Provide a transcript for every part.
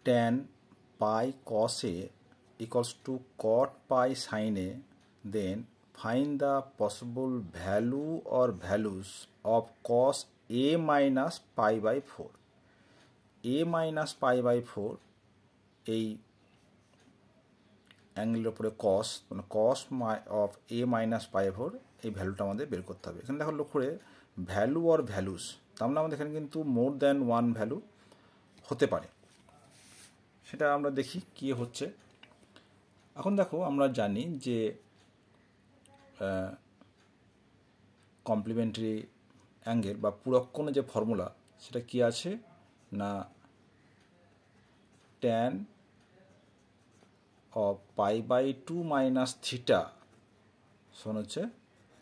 tan pi cos a equals to cot pi sin a, then find the possible value or values of cos a minus pi by 4. a minus pi by 4 এই অ্যাঙ্গেলের উপরে cos মানে cos of a minus pi by 4 এই ভ্যালুটা আমাদের বের করতে হবে। এখানে দেখো লক্ষ্য করে ভ্যালু অর ভ্যালুস, তার মানে আমাদের এখানে কিন্তু মোর দ্যান ওয়ান ভ্যালু হতে পারে, সেটা আমরা দেখি কি হচ্ছে। এখন দেখো আমরা জানি যে কমপ্লিমেন্টারি অ্যাঙ্গেল বা পূরক কোণের যে ফর্মুলা সেটা কি আছে না tan of pi by 2 minus theta সমান হচ্ছে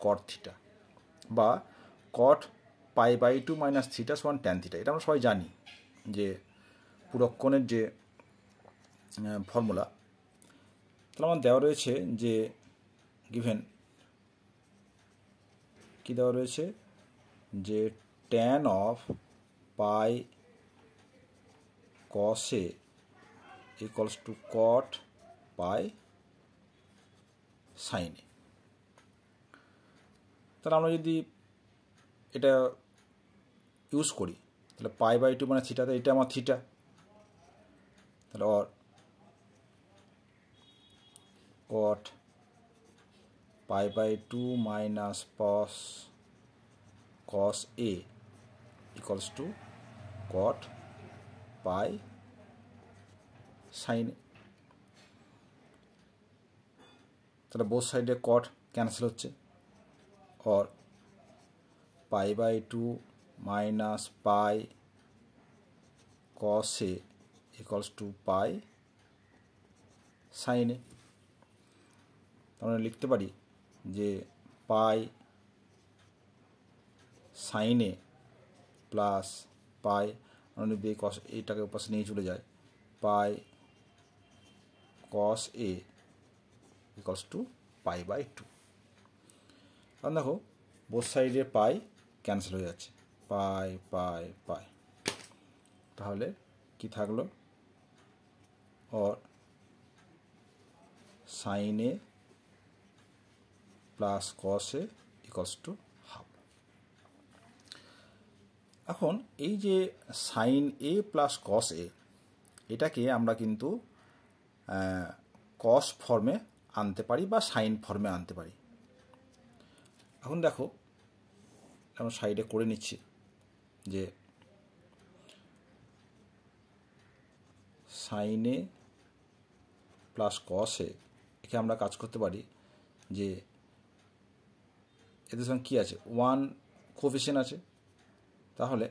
cot theta বা cot pi by 2 minus theta সমান tan theta। এটা আমরা সবাই জানি যে পূরক কোণের যে ফর্মুলা। তাহলে আমার দেওয়া রয়েছে যে গিভেন কি দেওয়া রয়েছে যে tan of pi cos a equals to cot pi sin a। তাহলে আমরা যদি এটা ইউজ করি তাহলে পাই বাই 2 মানে থিটাতে এটা আমার থিটা, তাহলে or cot pi by 2 minus cos a equals to cot pi sin a। তাহলে বোথ সাইডে cot ক্যান্সেল হচ্ছে, or pi by 2 minus pi cos a equals to pi sin a। আমরা লিখতে পারি যে পাই সাইন এ প্লাস পাই আমরা বে কস এইটাকে পাশে নিয়ে চলে যায় পাই কস A equals two pi by 2। কারণ দেখো বোথ সাইডে পাই ক্যান্সেল হয়ে যাচ্ছে, পাই পাই পাই, তাহলে কি থাকলো or sine A plus cos A equals to half. এখন এই যে সাইন এ প্লাস কস এ এটাকে আমরা কিন্তু কস ফর্মে আনতে পারি বা সাইন ফর্মে আনতে পারি। এখন দেখো আমরা সাইডে করে নিচ্ছি যে সাইন এ প্লাস কস এ একে আমরা কাজ করতে পারি যে এদের সঙ্গে কী আছে ওয়ান কোফিশিয়েন্ট আছে, তাহলে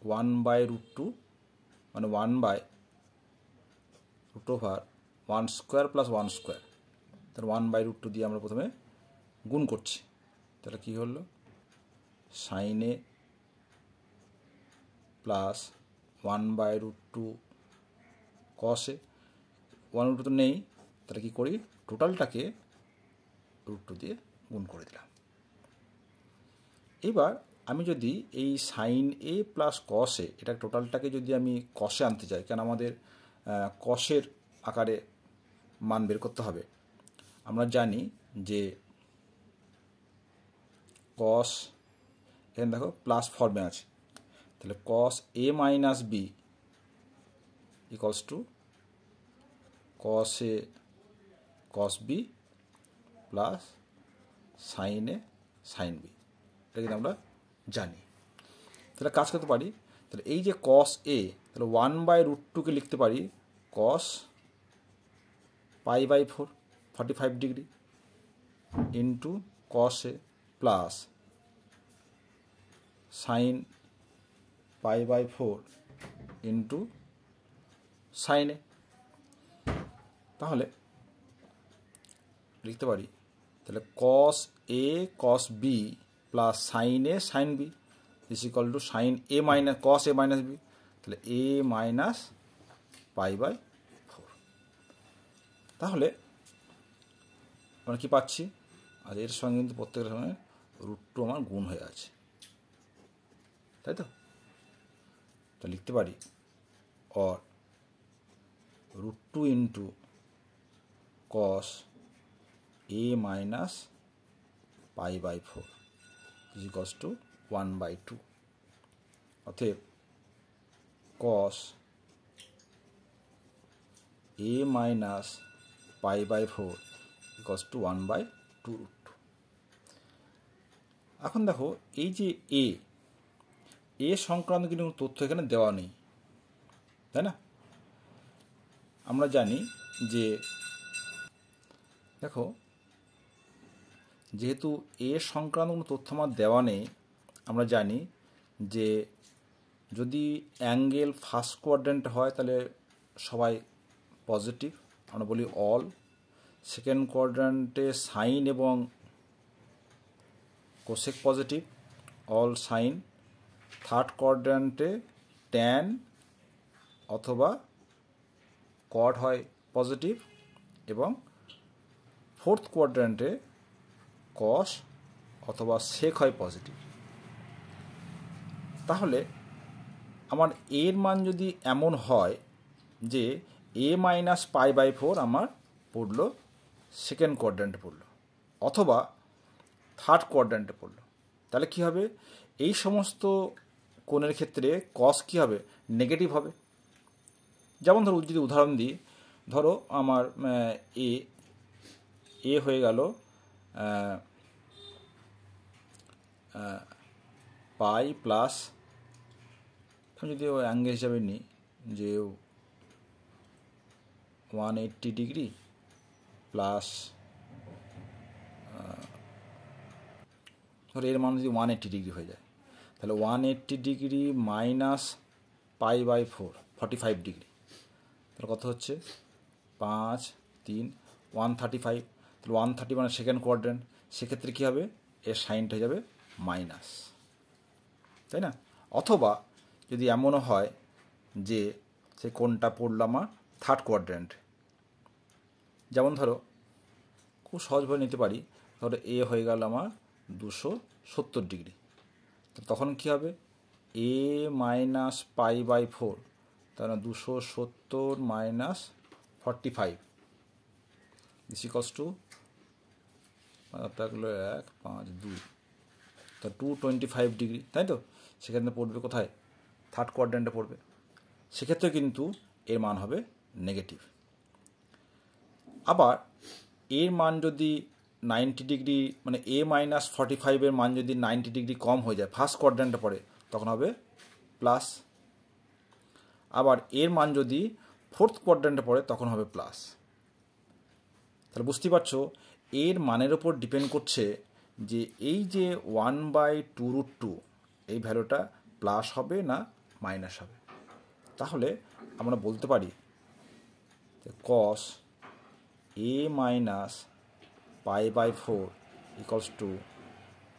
1/√2 মানে 1/√1 স্কোয়ার প্লাস 1 স্কোয়ার, তাহলে 1/√2 দিয়ে আমরা প্রথমে গুণ করছি, তাহলে কী হলো সাইন এ প্লাস 1/√2 কস এ, 1/2 তো নেই, তাহলে কী করি টোটালটাকে √2 দিয়ে গুণ করে দিলাম। এবার আমি যদি এই সাইন এ প্লাস কস এ এটা টোটালটাকে যদি আমি কসে আনতে চাই, কেন আমাদের কসের আকারে মান বের করতে হবে, আমরা জানি যে কস এখানে দেখো প্লাস ফর্মে আছে, তাহলে cos A minus B equals to cos A cos B plus sine A sine B, এটা কিন্তু আমরা জানি। তাহলে কাজ করতে পারি, তাহলে এই যে কস এ তাহলে 1/√2কে লিখতে পারি cos pi by 4 45 degree into cos A plus sine pi by 4 into sine A, তাহলে লিখতে পারি তাহলে cos A cos B plus sine A sine B is equal to sine A minus cos A minus B, তাহলে A minus pi by 4। তাহলে আমরা কী পাচ্ছি, আর এর সঙ্গে কিন্তু প্রত্যেকের সঙ্গে √2 আমার গুণ হয়ে আছে, তাই তো লিখতে পারি or √2 into cos a minus π/4 is equals to 1/2। অতএব cos a minus π/4 equals to 1/2 √2। এখন দেখো এই যে এ সংক্রান্ত কিন্তু তথ্য এখানে দেওয়া নেই, তাই না? আমরা জানি যে দেখো যেহেতু এ সংক্রান্ত কোনো তথ্য আমার দেওয়া নেই, আমরা জানি যে যদি অ্যাঙ্গেল ফার্স্ট কোয়াড্রেন্ট হয় তাহলে সবাই পজিটিভ, আমরা বলি অল। সেকেন্ড কোয়াড্রেন্টে সাইন এবং cosec positive, all sine. Third কোয়াড্রেন্টে ট্যান অথবা কড হয় পজিটিভ, এবং ফোর্থ কোয়াড্রেন্টে কস অথবা সেক হয় পজিটিভ। তাহলে আমার এর মান যদি এমন হয় যে a মাইনাস π/4 আমার পড়লো সেকেন্ড কোয়াড্রেন্টে পড়লো অথবা থার্ড কোয়াড্রেন্টে পড়লো, তাহলে কি হবে? এই সমস্ত কোণের ক্ষেত্রে কস কি হবে? নেগেটিভ হবে। যেমন ধরো যদি উদাহরণ দিই, ধরো আমার এ হয়ে গেল পাই প্লাস, আমি যদি অ্যাঙ্গেল হিসাবে নিই যে 180 ডিগ্রি প্লাস, ধরো এর মান যদি 180 ডিগ্রি হয়ে যায়, তাহলে 180 ডিগ্রি মাইনাস π/4 45 ডিগ্রি, তাহলে কত হচ্ছে? 5 3 135। তাহলে 130 মানে সেকেন্ড কোয়াড্রেন্ট, সেক্ষেত্রে কী হবে? এর সাইনটা হয়ে যাবে মাইনাস, তাই না? অথবা যদি এমনও হয় যে সে কোণটা পড়লো আমার থার্ড কোয়াড্রেন্ট, যেমন ধরো খুব সহজভাবে নিতে পারি, ধরো এ হয়ে গেল আমার 270 ডিগ্রি, তো তখন কী হবে? a মাইনাস π/4, তাহলে 270 মাইনাস 45 ইজ ইকুয়ালস টু থাকলো 1 5 2, তা 225 ডিগ্রি, তাই তো? সেখানে পড়বে কোথায়? থার্ড কোয়াড্রেন্টে পড়বে। সেক্ষেত্রে কিন্তু এর মান হবে নেগেটিভ। আবার এর মান যদি 90 ডিগ্রি, মানে a মাইনাস 45-এর মান যদি 90 ডিগ্রি কম হয়ে যায়, ফার্স্ট কোয়াড্রেন্টে পড়ে, তখন হবে প্লাস। আবার এর মান যদি ফোর্থ কোয়াড্রেন্টে পড়ে, তখন হবে প্লাস। তাহলে বুঝতেই পারছো এর মানের ওপর ডিপেন্ড করছে যে এই যে 1/2 √2 এই ভ্যালুটা প্লাস হবে না মাইনাস হবে। তাহলে আমরা বলতে পারি cos a minus π/4 equals to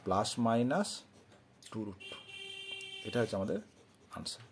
plus minus 2 √2। এটা হচ্ছে আমাদের আনসার।